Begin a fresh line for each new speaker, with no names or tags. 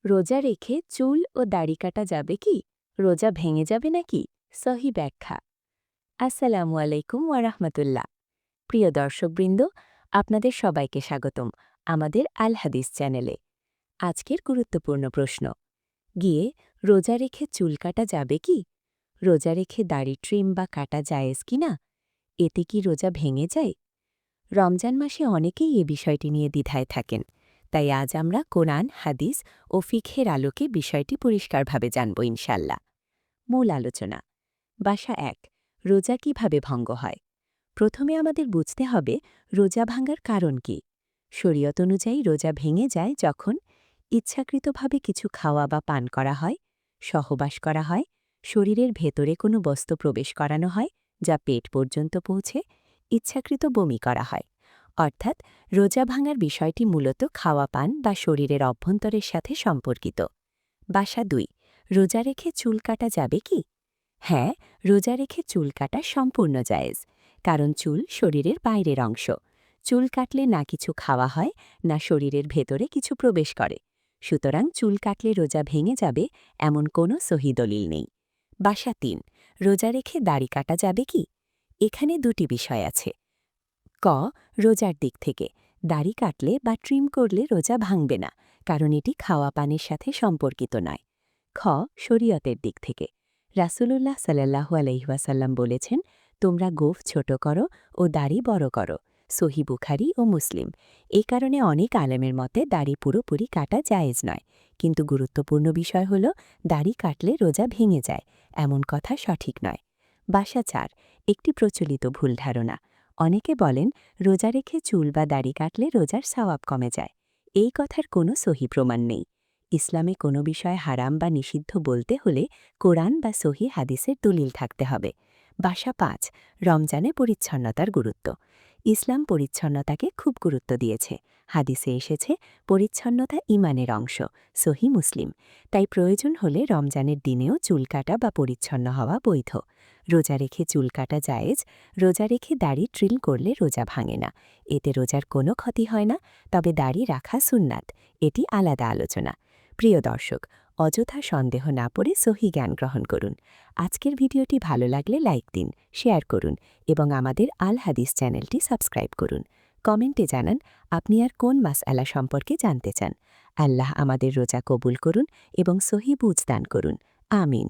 রোজা রেখে চুল ও দাড়ি কাটা যাবে কি? রোজা ভেঙে যাবে নাকি? সহি ব্যাখ্যা। আসসালামু আলাইকুম ওয়ারাহমাতুল্লাহ। প্রিয় দর্শকবৃন্দ, আপনাদের সবাইকে স্বাগতম আমাদের আল হাদিস চ্যানেলে। আজকের গুরুত্বপূর্ণ প্রশ্ন, গিয়ে রোজা রেখে চুল কাটা যাবে কি? রোজা রেখে দাড়ি ট্রিম বা কাটা জায়েজ কি না? এতে কি রোজা ভেঙে যায়? রমজান মাসে অনেকেই এ বিষয়টি নিয়ে দ্বিধায় থাকেন, তাই আজ আমরা কোরআন, হাদিস ও ফিকহের আলোকে বিষয়টি পরিষ্কারভাবে জানব ইনশাল্লাহ। মূল আলোচনা। বাসা ১, রোজা কিভাবে ভঙ্গ হয়? প্রথমে আমাদের বুঝতে হবে রোজা ভাঙার কারণ কি। শরীয়ত অনুযায়ী রোজা ভেঙে যায় যখন ইচ্ছাকৃতভাবে কিছু খাওয়া বা পান করা হয়, সহবাস করা হয়, শরীরের ভেতরে কোনো বস্তু প্রবেশ করানো হয় যা পেট পর্যন্ত পৌঁছে, ইচ্ছাকৃত বমি করা হয়। অর্থাৎ রোজা ভাঙার বিষয়টি মূলত খাওয়া পান বা শরীরের অভ্যন্তরের সাথে সম্পর্কিত। বাসা ২, রোজা রেখে চুল কাটা যাবে কি? হ্যাঁ, রোজা রেখে চুল কাটা সম্পূর্ণ জায়েজ, কারণ চুল শরীরের বাইরের অংশ। চুল কাটলে না কিছু খাওয়া হয়, না শরীরের ভেতরে কিছু প্রবেশ করে। সুতরাং চুল কাটলে রোজা ভেঙে যাবে এমন কোনো সহি দলিল নেই। বাসা ৩, রোজা রেখে দাড়ি কাটা যাবে কি? এখানে দুটি বিষয় আছে। ক, রোজার দিক থেকে দাড়ি কাটলে বা ট্রিম করলে রোজা ভাঙবে না, কারণ এটি খাওয়া পানের সাথে সম্পর্কিত নয়। খ, শরীয়তের দিক থেকে রাসূলুল্লাহ সাল্লাল্লাহু আলাইহি ওয়াসাল্লাম বলেছেন, তোমরা গোঁফ ছোট করো ও দাড়ি বড় করো। সহি বুখারী ও মুসলিম। এই কারণে অনেক আলেমের মতে দাড়ি পুরোপুরি কাটা জায়েজ নয়, কিন্তু গুরুত্বপূর্ণ বিষয় হল দাড়ি কাটলে রোজা ভেঙে যায় এমন কথা সঠিক নয়। বাসা ৪, একটি প্রচলিত ভুল ধারণা। অনেকে বলেন রোজা রেখে চুল বা দাড়ি কাটলে রোজার সওয়াব কমে যায়। এই কথার কোনো সহি প্রমাণ নেই। ইসলামে কোনো বিষয় হারাম বা নিষিদ্ধ বলতে হলে কোরআন বা সহি হাদিসের দলিল থাকতে হবে। বাসা ৫, রমজানে পরিচ্ছন্নতার গুরুত্ব। ইসলাম পরিচ্ছন্নতাকে খুব গুরুত্ব দিয়েছে। হাদিসে এসেছে পরিচ্ছন্নতা ঈমানের অংশ, সহি মুসলিম। তাই প্রয়োজন হলে রমজানের দিনেও চুল কাটা বা পরিচ্ছন্ন হওয়া বৈধ। রোজা রেখে চুল কাটা জায়েজ, রোজা রেখে দাড়ি ট্রিম করলে রোজা ভাঙে না। এতে রোজার কোনো ক্ষতি হয় না, তবে দাড়ি রাখা সুন্নাত, এটি আলাদা আলোচনা। প্রিয় দর্শক, অযথা সন্দেহ না পড়ে সহি জ্ঞান গ্রহণ করুন। আজকের ভিডিওটি ভালো লাগলে লাইক দিন, শেয়ার করুন এবং আমাদের আল হাদিস চ্যানেলটি সাবস্ক্রাইব করুন। কমেন্টে জানান আপনি আর কোন মাসআলা সম্পর্কে জানতে চান। আল্লাহ আমাদের রোজা কবুল করুন এবং সহি বুঝ দান করুন। আমিন।